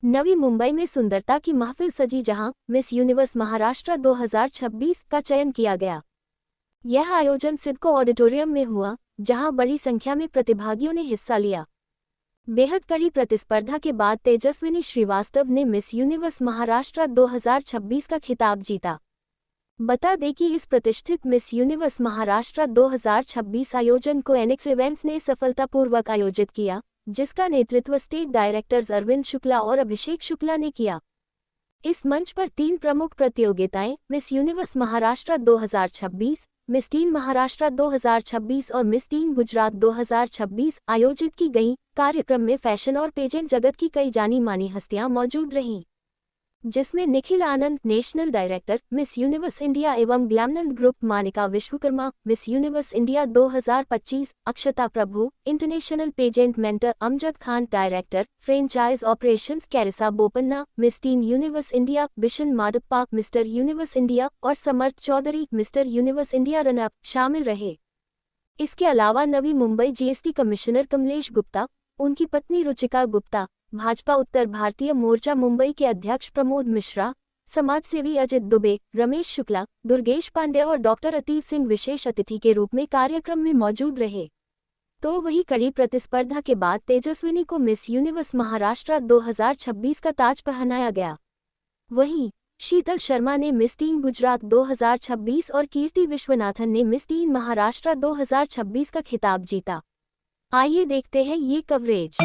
नवी मुंबई में सुंदरता की महफिल सजी जहां मिस यूनिवर्स महाराष्ट्र 2026 का चयन किया गया। यह आयोजन सिडको ऑडिटोरियम में हुआ, जहां बड़ी संख्या में प्रतिभागियों ने हिस्सा लिया। बेहद कड़ी प्रतिस्पर्धा के बाद तेजस्विनी श्रीवास्तव ने मिस यूनिवर्स महाराष्ट्र 2026 का खिताब जीता। बता दें कि इस प्रतिष्ठित मिस यूनिवर्स महाराष्ट्र 2026 आयोजन को एनेक्स इवेंट्स ने सफलतापूर्वक आयोजित किया, जिसका नेतृत्व स्टेट डायरेक्टर्स अरविंद शुक्ला और अभिषेक शुक्ला ने किया। इस मंच पर 3 प्रमुख प्रतियोगिताएं miss universe Maharashtra 2026, miss tin Maharashtra 2026 और मिस टीन गुजरात 2026 आयोजित की गईं। कार्यक्रम में फैशन और पेजेंट जगत की कई जानी मानी हस्तियां मौजूद रहीं, जिसमें Nikhil Anand national director miss universe India एवं Glamanand group, Manika Vishwakarma miss universe India 2025, Akshata Prabhu international pageant mentor, Amjad Khan director franchise operations, Carissa Bopanna miss teen universe India, Bishan Madappa mister universe India और Samarth Chaudhary mister universe India run up शामिल रहे। इसके अलावा नवी मुंबई जीएसटी कमिश्नर कमलेश गुप्ता, उनकी पत्नी रुचिका गुप्ता, भाजपा उत्तर भारतीय मोर्चा मुंबई के अध्यक्ष प्रमोद मिश्रा, समाजसेवी अजित दुबे, रमेश शुक्ला, दुर्गेश पांडे और डॉक्टर अतीव सिंह विशेष अतिथि के रूप में कार्यक्रम में मौजूद रहे। तो वही कड़ी प्रतिस्पर्धा के बाद तेजस्विनी को मिस यूनिवर्स महाराष्ट्र 2026 का ताज पहनाया गया। वहीं शीतल शर्मा ने मिस टीन गुजरात 2026 और कीर्ति विश्वनाथन ने मिस टीन महाराष्ट्र 2026 का खिताब जीता। आइए देखते हैं ये कवरेज।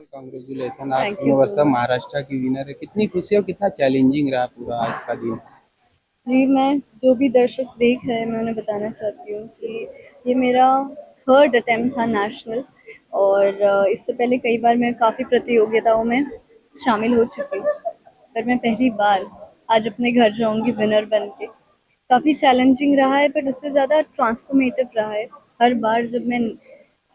कांग्रेचुलेसन, आप यूनिवर्स महाराष्ट्र की विनर है। कितनी खुशी और कितना चैलेंजिंग रहा पूरा आज का दिन? जी, मैं जो भी दर्शक देख रहे हैं मैं उन्हें बताना चाहती हूँ कि ये मेरा 3rd अटेम्प्ट था नेशनल, और इससे पहले कई बार मैं काफ़ी प्रतियोगिताओं में शामिल हो चुकी हूँ, पर मैं पहली बार आज अपने घर जाऊँगी विनर बन के। काफ़ी चैलेंजिंग रहा है, पर उससे ज़्यादा ट्रांसफॉर्मेटिव रहा है। हर बार जब मैं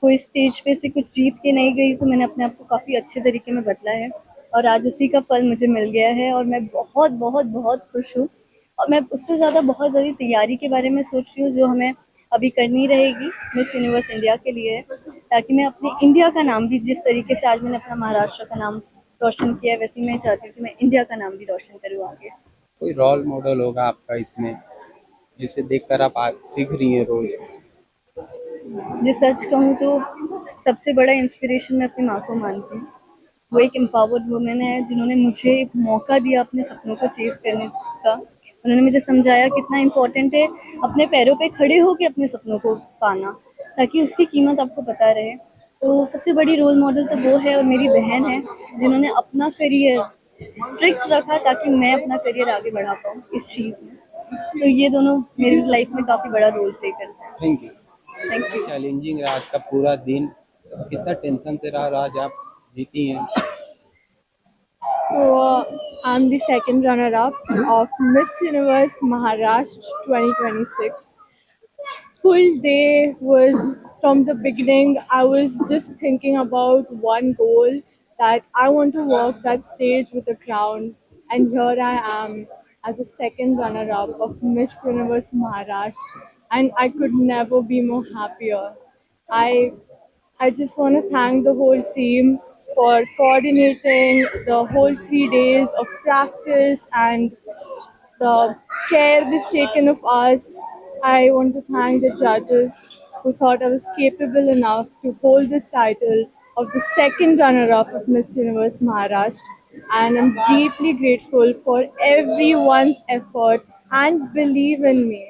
कोई स्टेज पे से कुछ जीत के नहीं गई तो मैंने अपने आप को काफ़ी अच्छे तरीके में बदला है, और आज उसी का फल मुझे मिल गया है और मैं बहुत बहुत बहुत खुश हूँ। और मैं उससे ज़्यादा बहुत ज़्यादा तैयारी के बारे में सोच रही हूँ, जो हमें अभी करनी रहेगी मिस यूनिवर्स इंडिया के लिए, ताकि मैं अपने इंडिया का नाम भी, जिस तरीके से आज मैंने अपना महाराष्ट्र का नाम रोशन किया है, वैसे मैं चाहती हूँ कि मैं इंडिया का नाम भी रोशन करूँ आगे। कोई रोल मॉडल होगा आपका इसमें, जिसे देखकर आप सीख रही हैं रोज? जी, सच कहूँ तो सबसे बड़ा इंस्पिरेशन मैं अपनी माँ को मानती हूँ। वो एक एम्पावर्ड वुमेन है जिन्होंने मुझे एक मौका दिया अपने सपनों को चेज़ करने का। उन्होंने मुझे समझाया कितना इम्पोर्टेंट है अपने पैरों पे खड़े होकर अपने सपनों को पाना, ताकि उसकी कीमत आपको पता रहे। तो सबसे बड़ी रोल मॉडल तो वो है, और मेरी बहन है जिन्होंने अपना करियर स्ट्रिक्ट रखा ताकि मैं अपना करियर आगे बढ़ा पाऊँ इस चीज़ में। तो ये दोनों मेरी लाइफ में काफ़ी बड़ा रोल प्ले करते हैं। Thank you. Thank you. Challenging रहा आज का पूरा दिन, कितना टेंशन से रहा और आज आप जीती हैं। So I'm the second runner-up of Miss Universe Maharashtra 2026. Full day was from the beginning. I was just thinking about one goal, that I want to walk that stage with a crown, and here I am as a second runner-up of Miss Universe Maharashtra, and I could never be more happier. I I just want to thank the whole team for coordinating the whole 3 days of practice and the care they've taken of us. I want to thank the judges who thought I was capable enough to hold this title of the second runner up of Miss Universe Maharashtra. And I'm deeply grateful for everyone's effort and believe in me.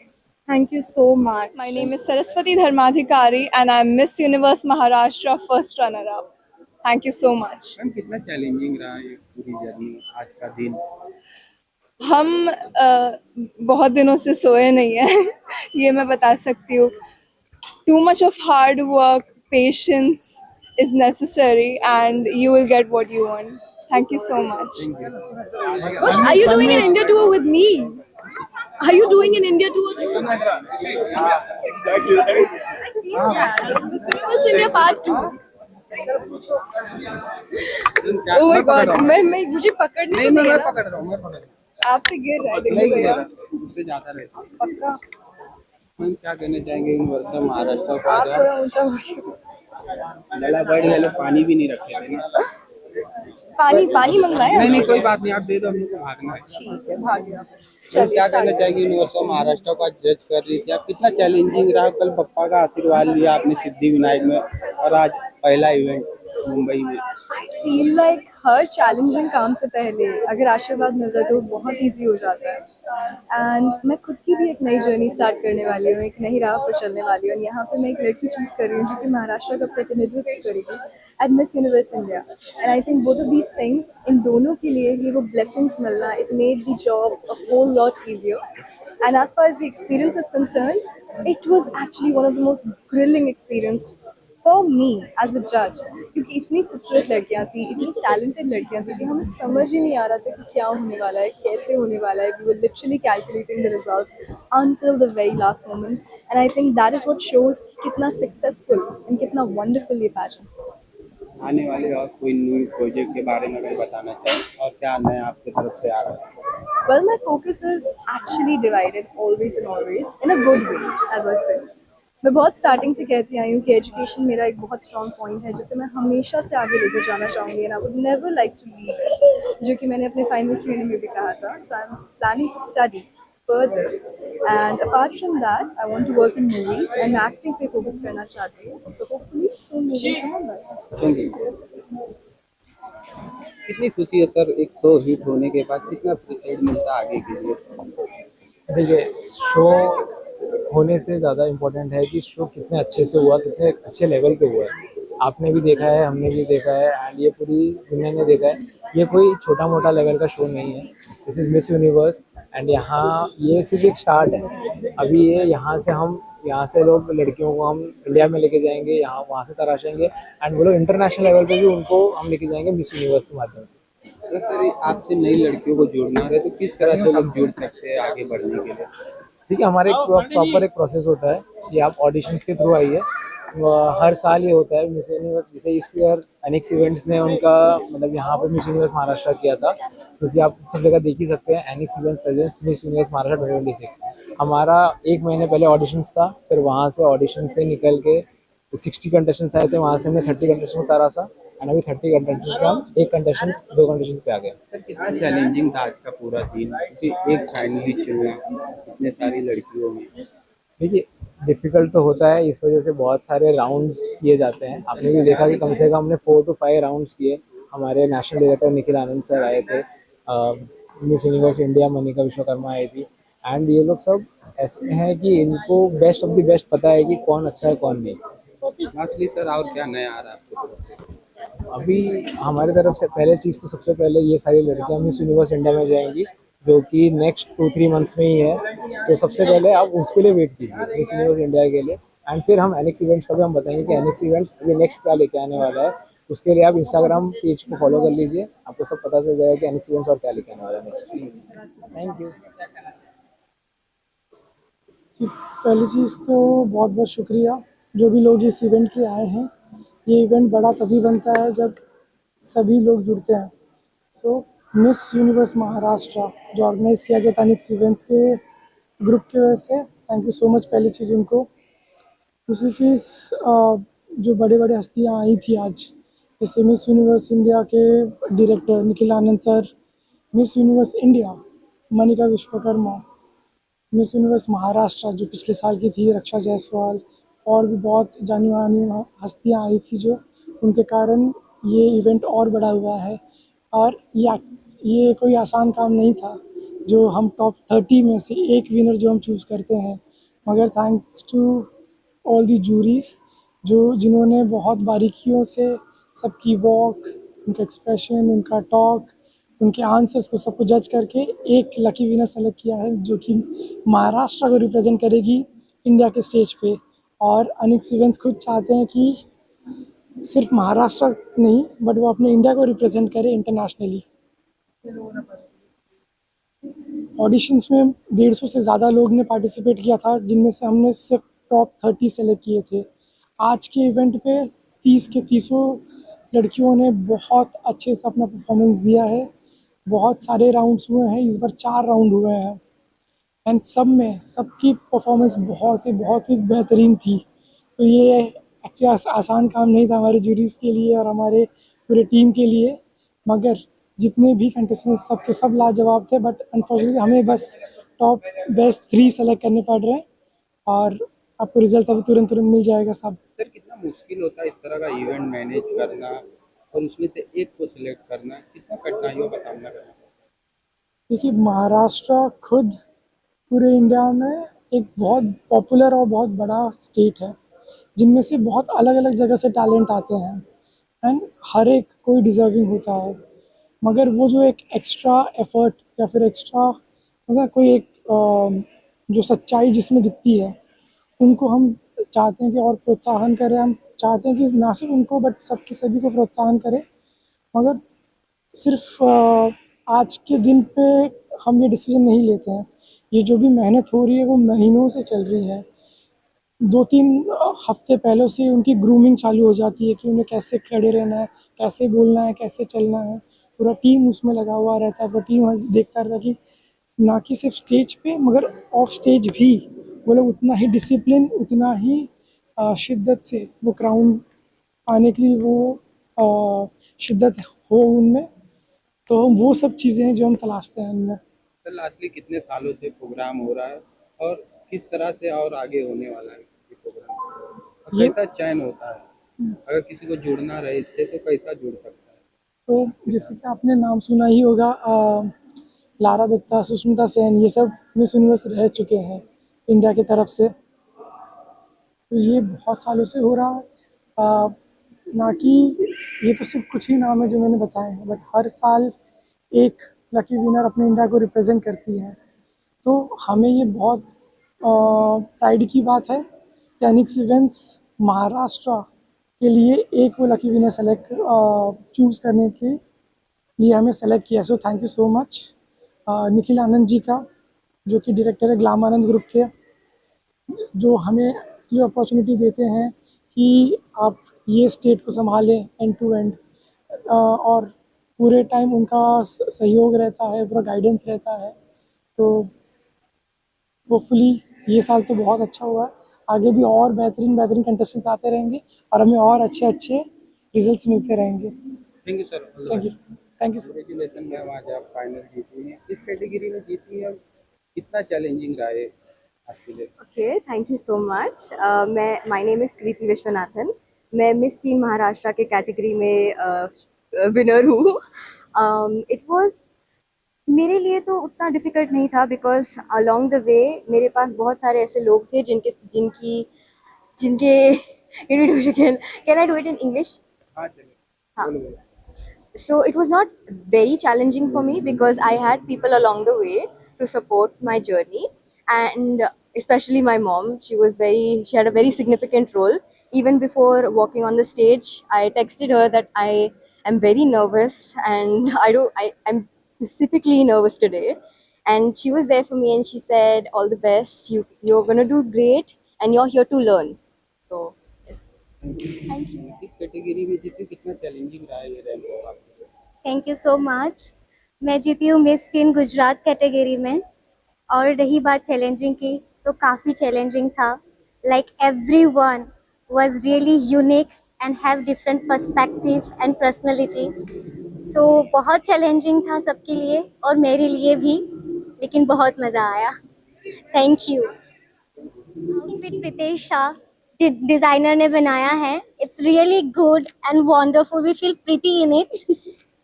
Thank you so much. My name is Saraswati Dharmadhikari and I'm Miss Universe Maharashtra first runner up. Thank you so much. Ma'am कितना challenging रहा ये पूरी journey, आज का दिन? हम बहुत दिनों से सोए नहीं हैं ये मैं बता सकती हूँ. Too much of hard work, patience is necessary and you will get what you want. Thank you so much. Gosh, are you doing an India tour with me? Are you doing an India tour too? Miss Universe India Part 2. Oh my God, मैं मुझे पकड़ने नहीं को मैं नहीं है पकड़ रहा हूँ, मैं पकड़ रहा हूँ। आपसे गिर रहा है, नहीं देखो गिरा, जरा। उससे जाता रहता है। पक्का मैम क्या कहना चाहेंगे यूनिवर्सल महाराष्ट्र को? आप आज थोड़ा ऊंचा हो। लला बैठ गए, पानी भी नहीं रखे थे ना। पानी मंगवाया? नहीं नहीं कोई बात नहीं, आप दे दो, हम लोग को भागना है। ठीक है, भाग गया। तो क्या कहना चाहेंगे यूनिवर्सल महाराष्ट्र को आज जज कर रही थी आप, कितना चैलेंजिंग रहा? कल पप्पा का आशीर्वाद लिया आपने सिद्धि विनायक में और आज पहला इवेंट मुंबई में। I feel like her challenging काम से पहले अगर आशीर्वाद मिल जाए तो वो बहुत इजी हो जाता है। एंड मैं खुद की भी एक नई जर्नी स्टार्ट करने वाली हूँ, एक नई राह पर चलने वाली हूँ। यहाँ पे मैं एक लड़की चूज़ कर रही हूँ जो कि महाराष्ट्र का प्रतिनिधित्व करेगी at miss universe India. And I think both of these things, इन दोनों के लिए ही वो ब्लेसिंग्स मिलना, it made the job a whole lot easier. And as far as the experience is concerned, it was actually one of the most grilling experience for me as a judge, क्योंकि इतनी खूबसूरत लड़कियाँ थी, इतनी talented लड़कियाँ थी कि हमें समझ ही नहीं आ रहा था कि क्या होने वाला है, कैसे होने वाला है. We were literally calculating the results until the very last moment, and I think that is what shows कि कितना successful and कितना wonderful ये pageant. आने वाले और कोई न्यू प्रोजेक्ट के बारे में अगर बताना चाहें और क्या नया आपकी तरफ से आ रहा है? Well, my focus is actually divided always and always in a good way, as I said. मैं बहुत स्टार्टिंग से कहती आई हूँ कि एजुकेशन मेरा एक बहुत स्ट्रॉन्ग पॉइंट है जिसे मैं हमेशा से आगे लेकर जाना चाहूँगी, and I would never like to leave it, जो कि मैंने अपने फाइनल ट्रेनिंग में भी कहा था. So I am planning to study further, and apart from that I want to work in movies and acting पे फोकस करना चाहती हूँ. So hopefully soon moving to Mumbai. Thank you. कितनी खुशी है सर एक शो हिट होने के बाद, कितना प्रेशर मिलता है आगे के लिए? देखिए, शो होने से ज़्यादा इम्पोर्टेंट है कि शो कितने अच्छे से हुआ, कितने अच्छे लेवल पे हुआ है. आपने भी देखा है, हमने भी देखा है, एंड ये पूरी दुनिया ने देखा है. ये कोई छोटा मोटा लेवल का शो नहीं है. This is miss universe, and यहाँ ये सिर्फ एक स्टार्ट है. अभी ये यहाँ से लोग लड़कियों को हम इंडिया में लेके जाएंगे, यहाँ वहाँ से तराशेंगे, एंड वो लोग इंटरनेशनल लेवल पे भी उनको हम लेके जाएंगे मिस यूनिवर्स के माध्यम से. अगर सर आपसे नई लड़कियों को जोड़ना है तो किस तरह से लोग जुड़ सकते हैं आगे बढ़ने के लिए? ठीक है, हमारे प्रॉपर एक प्रोसेस होता है कि आप ऑडिशंस के थ्रू आइए. हर साल ये होता है मिस यूनिवर्स, जैसे इस ईयर एनिक्स इवेंट्स ने उनका मतलब यहाँ पे मिस यूनिवर्स महाराष्ट्र किया था, क्योंकि आप सब जगह देख ही सकते हैं Enix event presence miss universe Maharashtra 2026. हमारा एक महीने पहले ऑडिशंस था, फिर वहाँ से ऑडिशन से निकल के 60 कंटेस्टेंट्स आए थे, वहाँ से हमने 30 कंटेस्टेंट उतारा था, एंड अभी 30 कंटेस्टेंट से हम दो कंटेस्टेंट पे आ गए. सर कितना चैलेंजिंग था आज का पूरा दिन, क्योंकि एक फाइनलिस्ट चुना इतने सारी लड़कियों में? देखिए, डिफ़िकल्ट तो होता है, इस वजह से बहुत सारे राउंड्स किए जाते हैं. आपने भी देखा कि कम से कम हमने 4 to 5 राउंड्स किए. हमारे national director Nikhil Anand sir आए थे, miss universe India Manika Vishwakarma आई थी। एंड ये लोग सब ऐसे हैं कि इनको बेस्ट ऑफ द बेस्ट पता है कि कौन अच्छा है कौन नहीं। लास्टली सर और क्या नया आ रहा है आपकी तरफ से? अभी हमारी तरफ से पहले चीज़ तो सबसे पहले ये सारी लड़कियां मिस यूनिवर्स इंडिया में जाएंगी, जो कि नेक्स्ट 2-3 मंथ्स में ही है। तो सबसे पहले आप उसके लिए वेट कीजिए मिस यूनिवर्स इंडिया के लिए। एंड फिर हम एनएक्स इवेंट्स का भी हम बताएंगे कि एनएक्स इवेंट्स अभी नेक्स्ट क्या लेके आने वाला है। उसके लिए आप इंस्टाग्राम पेज को फॉलो कर लीजिए, आपको सब पता चल जाएगा कि एनएक्स इवेंट्स और क्या लेके आने वाला है नेक्स्ट। Thank you. कि पहली चीज़ तो बहुत बहुत शुक्रिया जो भी लोग इस इवेंट के आए हैं। ये इवेंट बड़ा तभी बनता है जब सभी लोग जुड़ते हैं। सो मिस यूनिवर्स महाराष्ट्र जो ऑर्गेनाइज़ किया गया था निक्स इवेंट्स के ग्रुप की वजह से, थैंक यू सो मच पहली चीज़ उनको। दूसरी चीज़ जो बड़े बड़े हस्तियाँ आई थी आज, जैसे मिस यूनिवर्स इंडिया के director Nikhil Anand sir, miss universe India Manika Vishwakarma, miss universe Maharashtra जो पिछले साल की थी रक्षा जायसवाल, और भी बहुत जानी मानी हस्तियाँ आई थी जो उनके कारण ये इवेंट और बड़ा हुआ है। और ये कोई आसान काम नहीं था जो हम टॉप 30 में से एक विनर जो हम चूज़ करते हैं, मगर thanks to all the juries जिन्होंने बहुत बारीकियों से सबकी वॉक, उनका एक्सप्रेशन, उनका टॉक, उनके आंसर्स को सबको जज करके एक लकी विनर सेलेक्ट किया है जो कि महाराष्ट्र को रिप्रेजेंट करेगी इंडिया के स्टेज पे। और अनिक्स इवेंट्स खुद चाहते हैं कि सिर्फ महाराष्ट्र नहीं बट वो अपने इंडिया को रिप्रेजेंट करे इंटरनेशनली। ऑडिशंस में 150 से ज़्यादा लोग ने पार्टिसिपेट किया था, जिनमें से हमने सिर्फ टॉप 30 सेलेक्ट किए थे। आज के इवेंट पे 30 के 30 लड़कियों ने बहुत अच्छे से अपना परफॉर्मेंस दिया है। बहुत सारे राउंड्स हुए हैं, इस बार 4 राउंड हुए हैं एंड सब में सबकी परफॉर्मेंस बहुत ही बेहतरीन थी। तो ये एक्चुअली आसान काम नहीं था हमारे जूरीज के लिए और हमारे पूरे टीम के लिए, मगर जितने भी कंटेस्टेंट्स सबके सब लाजवाब थे। बट अनफॉर्चुनेटली हमें बस टॉप बेस्ट 3 सेलेक्ट करने पड़ रहे हैं और आपको रिजल्ट अभी तुरंत मिल जाएगा सब। सर कितना मुश्किल होता है इस तरह का इवेंट मैनेज करना और उसमें से एक को सिलेक्ट करना, कितना कठिनाइयों का सामना करना पड़ता देखिए, महाराष्ट्र खुद पूरे इंडिया में एक बहुत पॉपुलर और बहुत बड़ा स्टेट है, जिनमें से बहुत अलग अलग जगह से टैलेंट आते हैं एंड हर एक कोई डिज़र्विंग होता है। मगर वो जो एक एक्स्ट्रा एफर्ट या फिर एक्स्ट्रा मतलब कोई एक जो सच्चाई जिसमें दिखती है, उनको हम चाहते हैं कि और प्रोत्साहन करें। हम चाहते हैं कि ना सिर्फ उनको बट सबके सभी को प्रोत्साहन करें। मगर सिर्फ आज के दिन पे हम ये डिसीजन नहीं लेते हैं। ये जो भी मेहनत हो रही है वो महीनों से चल रही है। 2-3 हफ्ते पहले से उनकी ग्रूमिंग चालू हो जाती है कि उन्हें कैसे खड़े रहना है, कैसे बोलना है, कैसे चलना है। पूरा टीम उसमें लगा हुआ रहता है, पूरा टीम देखता रहता है कि ना कि सिर्फ स्टेज पे मगर ऑफ स्टेज भी वो लोग उतना ही डिसिप्लिन, उतना ही शिद्दत से वो क्राउन पाने के लिए वो शिद्दत हो उनमें। तो वो सब चीज़ें हैं जो हम तलाशते हैं उनमें। सर लास्टली कितने सालों से प्रोग्राम हो रहा है और किस तरह से और आगे होने वाला है ये प्रोग्राम, और कैसा चयन होता है? अगर किसी को जुड़ना रहे इससे तो कैसा जुड़ सकता है? तो जैसे कि आपने नाम सुना ही होगा, लारा दत्ता, सुष्मिता सेन, ये सब मिस यूनिवर्स रह चुके हैं इंडिया की तरफ से। तो ये बहुत सालों से हो रहा है। ना कि ये तो सिर्फ कुछ ही नाम है जो मैंने बताए हैं, बट हर साल एक लकी विनर अपने इंडिया को रिप्रेजेंट करती है। तो हमें ये बहुत प्राइड की बात है कि अनिक्स इवेंट्स महाराष्ट्र के लिए एक वो लकी विनर सेलेक्ट चूज़ करने के लिए हमें सेलेक्ट किया। So thank you so much Nikhil Anand ji का, जो कि डायरेक्टर है ग्लाम आनंद ग्रुप के, जो हमें जो अपॉर्चुनिटी देते हैं कि आप ये स्टेट को संभालें एंड टू एंड, और पूरे टाइम उनका सहयोग रहता है, पूरा गाइडेंस रहता है। तो होपफुली ये साल तो बहुत अच्छा हुआ है, आगे भी और बेहतरीन कंटेस्टेंट्स आते रहेंगे और हमें और अच्छे रिजल्ट्स मिलते रहेंगे। Thank you sir. Thank you sir. Congratulation ma'am, आज आप फाइनल जीती हैं, इस कैटेगरी में जीती हैं। कितना चैलेंजिंग रहा है आपके लिए? Okay, thank you so much. My name is Kriti Vishwanathan. मैं मिस टीन महाराष्ट्र के कैटेगरी में विनर हूँ। इट वाज मेरे लिए तो उतना डिफिकल्ट नहीं था बिकॉज अलोंग द वे मेरे पास बहुत सारे ऐसे लोग थे जिनके जिनकी जिनके can I do it in English? हाँ चलिए, हाँ. बोलो बोलो। So it was not very challenging for me because I had people along the way to support my journey, and especially my mom. She had a very significant role. Even before walking on the stage, I texted her that I am very nervous and I'm specifically nervous today. And she was there for me and she said, all the best, you're gonna do great and you're here to learn. So yes. Thank you. इस category में जीती, कितना challenging रहा है ये rank आपके लिए? Thank you so much. मैं जीती हूँ मिस टीन गुजरात कैटेगरी में। और रही बात चैलेंजिंग की, तो काफ़ी चैलेंजिंग था। Like everyone was really unique and have different perspective and personality. So बहुत चैलेंजिंग था सबके लिए और मेरे लिए भी, लेकिन बहुत मज़ा आया। Thank you. Outfit Pritesh Shah designer ने बनाया है। It's really good and wonderful, we feel pretty in it.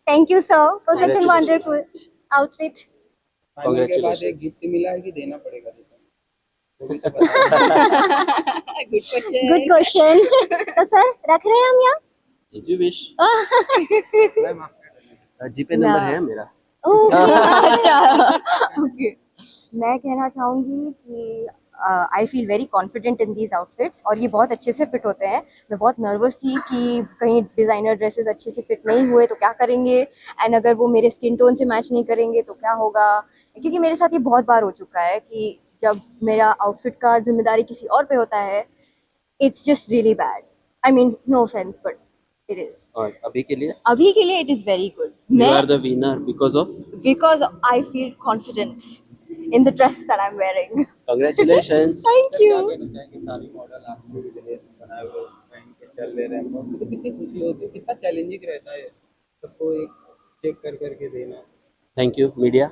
Thank you, sir, for such a wonderful outfit. Final के बाद एक गिफ्ट मिला है कि देना पड़ेगा? वो भी तो बता। Good question. तो सर रख रहे हैं हम यहाँ? As you wish. मैम आपका जीपे नंबर है मेरा। अच्छा ओके। मैं कहना चाहूँगी कि I feel very confident in these outfits और ये बहुत अच्छे से फिट होते हैं। मैं बहुत नर्वस थी कि कहीं डिज़ाइनर ड्रेसेस अच्छे से फिट नहीं हुए तो क्या करेंगे, एंड अगर वो मेरे स्किन टोन से मैच नहीं करेंगे तो क्या होगा, क्योंकि मेरे साथ ये बहुत बार हो चुका है कि जब मेरा आउटफिट का जिम्मेदारी किसी और पे होता है, it's just really bad. I mean no offence but it is. और अभी के लिए it is very good. you are the winner because I feel confident in the dress that I'm wearing. congratulations. Thank क्या you. कहना चाहेंगे? सारी model आपके dress बनाए हुए पहन के चल ले रहे हैं, तो कितनी खुशी होती है, कितना चैलेंजिंग रहता है सबको एक चेक कर करके देना। Thank you media.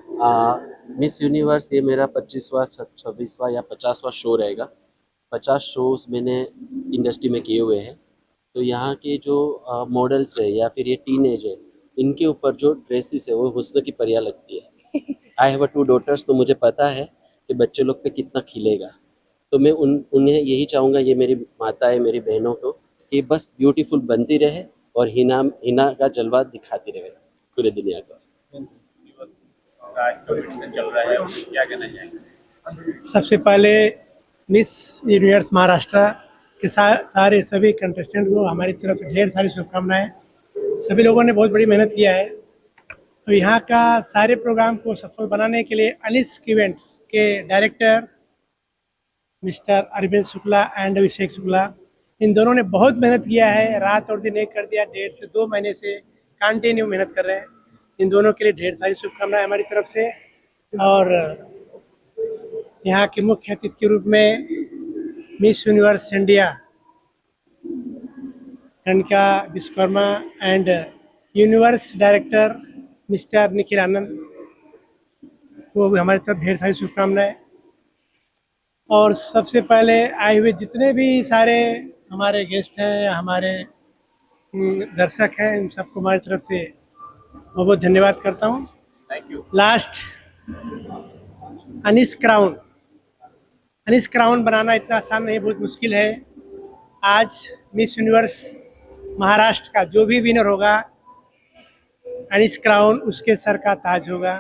Miss universe ये मेरा 25वां 26वां या 50वां शो रहेगा। 50 शोज मैंने इंडस्ट्री में किए हुए हैं। तो यहाँ के जो मॉडल्स है या फिर ये टीनेज है, इनके ऊपर जो ड्रेसेस है वो हुस्न की परियां लगती है। आई हैव 2 daughters, तो मुझे पता है कि बच्चे लोग पे कितना खिलेगा। तो मैं उन्हें यही चाहूँगा, ये मेरी माता है, मेरी बहनों को, कि बस ब्यूटीफुल बनती रहे और हिना का जलवा दिखाती रहे पूरे दुनिया को। सबसे पहले मिस यूनिवर्स महाराष्ट्र के सारे सभी कंटेस्टेंट को हमारी तरफ से ढेर सारी शुभकामनाएं। सभी लोगों ने बहुत बड़ी मेहनत किया है। तो यहाँ का सारे प्रोग्राम को सफल बनाने के लिए अनिस्क इवेंट्स के director mister Arvind Shukla and Abhishek Shukla, इन दोनों ने बहुत मेहनत किया है। रात और दिन एक कर दिया। 1.5 से 2 महीने से कंटिन्यू मेहनत कर रहे हैं। इन दोनों के लिए ढेर सारी शुभकामनाएं हमारी तरफ से। और यहाँ के मुख्य अतिथि के रूप में miss universe India Kanaka Vishwakarma and universe director mister Nikhil Anand को भी हमारी तरफ ढेर सारी शुभकामनाएं। और सबसे पहले आए हुए जितने भी सारे हमारे गेस्ट हैं, हमारे दर्शक हैं, इन सबको हमारी तरफ से बहुत बहुत धन्यवाद करता हूँ। Thank you. लास्ट अनिस क्राउन बनाना इतना आसान नहीं, बहुत मुश्किल है। आज मिस यूनिवर्स महाराष्ट्र का जो भी विनर होगा, अनिस क्राउन उसके सर का ताज होगा।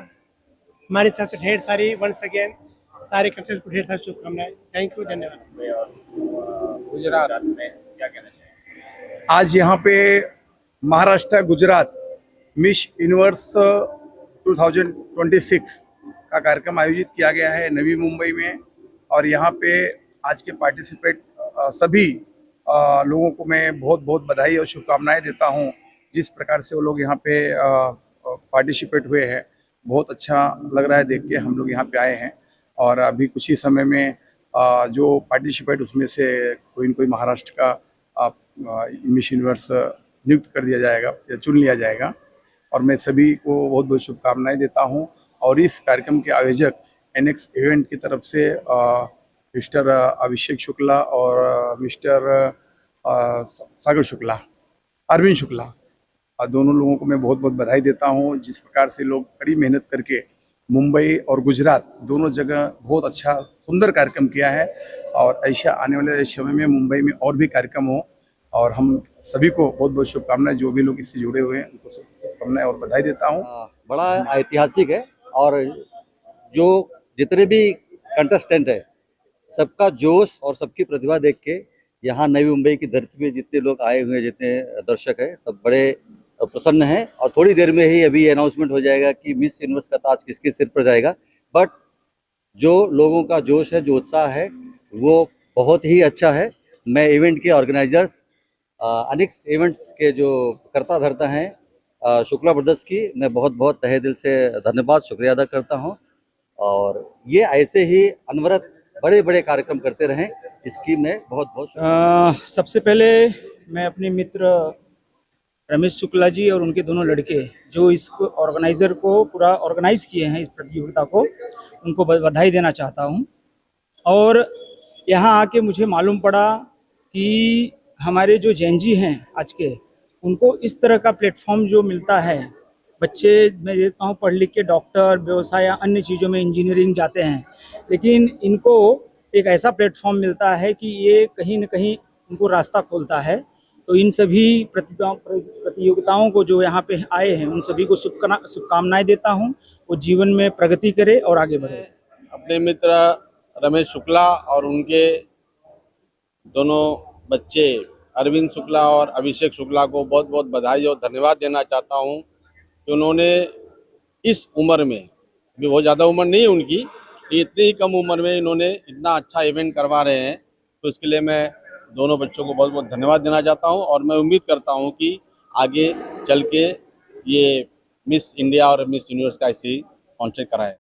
हमारी तरफ से ढेर सारी वंस अगेन सारे कंटेस्टेंट को ढेर सारी शुभकामनाएं। थैंक यू, धन्यवाद। गुजरात में क्या कहना चाहिए? आज यहाँ पे महाराष्ट्र गुजरात मिस यूनिवर्स 2026 का कार्यक्रम आयोजित किया गया है नवी मुंबई में। और यहाँ पे आज के पार्टिसिपेट सभी लोगों को मैं बहुत बहुत बधाई और शुभकामनाएं देता हूँ। जिस प्रकार से वो लोग यहाँ पे पार्टिसिपेट हुए हैं, बहुत अच्छा लग रहा है देख के। हम लोग यहाँ पे आए हैं और अभी कुछ ही समय में जो पार्टिसिपेट उसमें से कोई न कोई महाराष्ट्र का मिस यूनिवर्स नियुक्त कर दिया जाएगा या चुन लिया जाएगा। और मैं सभी को बहुत बहुत शुभकामनाएं देता हूँ। और इस कार्यक्रम के आयोजक एनएक्स इवेंट की तरफ से मिस्टर अभिषेक शुक्ला और मिस्टर अरविंद शुक्ला, दोनों लोगों को मैं बहुत बहुत बधाई देता हूँ। जिस प्रकार से लोग कड़ी मेहनत करके मुंबई और गुजरात दोनों जगह बहुत अच्छा सुंदर कार्यक्रम किया है और ऐसा आने वाले समय में मुंबई में और भी कार्यक्रम हो और हम सभी को बहुत बहुत शुभकामनाएं, जो भी लोग इससे जुड़े हुए हैं उनको शुभकामनाएं और बधाई देता हूँ। बड़ा ऐतिहासिक है और जो जितने भी कंटेस्टेंट है सबका जोश और सबकी प्रतिभा देख के यहाँ नई मुंबई की धरती में जितने लोग आए हुए हैं, जितने दर्शक हैं, सब बड़े प्रसन्न हैं और थोड़ी देर में ही अभी अनाउंसमेंट हो जाएगा कि मिस यूनिवर्स का ताज किसके सिर पर जाएगा। बट जो लोगों का जोश है, जो उत्साह है, वो बहुत ही अच्छा है। मैं इवेंट के ऑर्गेनाइजर्स, अनिक्स इवेंट्स के जो करता धरता हैं शुक्ला ब्रदर्स की मैं बहुत बहुत तहे दिल से धन्यवाद शुक्रिया अदा करता हूं और ये ऐसे ही अनवरत बड़े बड़े कार्यक्रम करते रहें, इसकी मैं बहुत बहुत सबसे पहले मैं अपने मित्र रमेश शुक्ला जी और उनके दोनों लड़के जो इसको ऑर्गेनाइज़र को पूरा ऑर्गेनाइज किए हैं इस प्रतियोगिता को, उनको बधाई देना चाहता हूं। और यहाँ आके मुझे मालूम पड़ा कि हमारे जो जैन जी हैं आज के, उनको इस तरह का प्लेटफॉर्म जो मिलता है, बच्चे मैं देखता हूँ पढ़ लिख के डॉक्टर, व्यवसाय या अन्य चीज़ों में इंजीनियरिंग जाते हैं, लेकिन इनको एक ऐसा प्लेटफॉर्म मिलता है कि ये कहीं न कहीं उनको रास्ता खोलता है। तो इन सभी प्रतियोगिताओं को जो यहाँ पे आए हैं उन सभी को शुभकामनाएं देता हूँ, वो जीवन में प्रगति करे और आगे बढ़े। अपने मित्र रमेश शुक्ला और उनके दोनों बच्चे अरविंद शुक्ला और अभिषेक शुक्ला को बहुत बहुत बधाई और धन्यवाद देना चाहता हूँ कि उन्होंने इस उम्र में, भी बहुत ज़्यादा उम्र नहीं है उनकी, इतनी ही कम उम्र में इन्होंने इतना अच्छा इवेंट करवा रहे हैं। तो इसके लिए मैं दोनों बच्चों को बहुत बहुत धन्यवाद देना चाहता हूं और मैं उम्मीद करता हूं कि आगे चल के ये मिस इंडिया और मिस यूनिवर्स का ऐसे ही कॉन्टेस्ट कराए।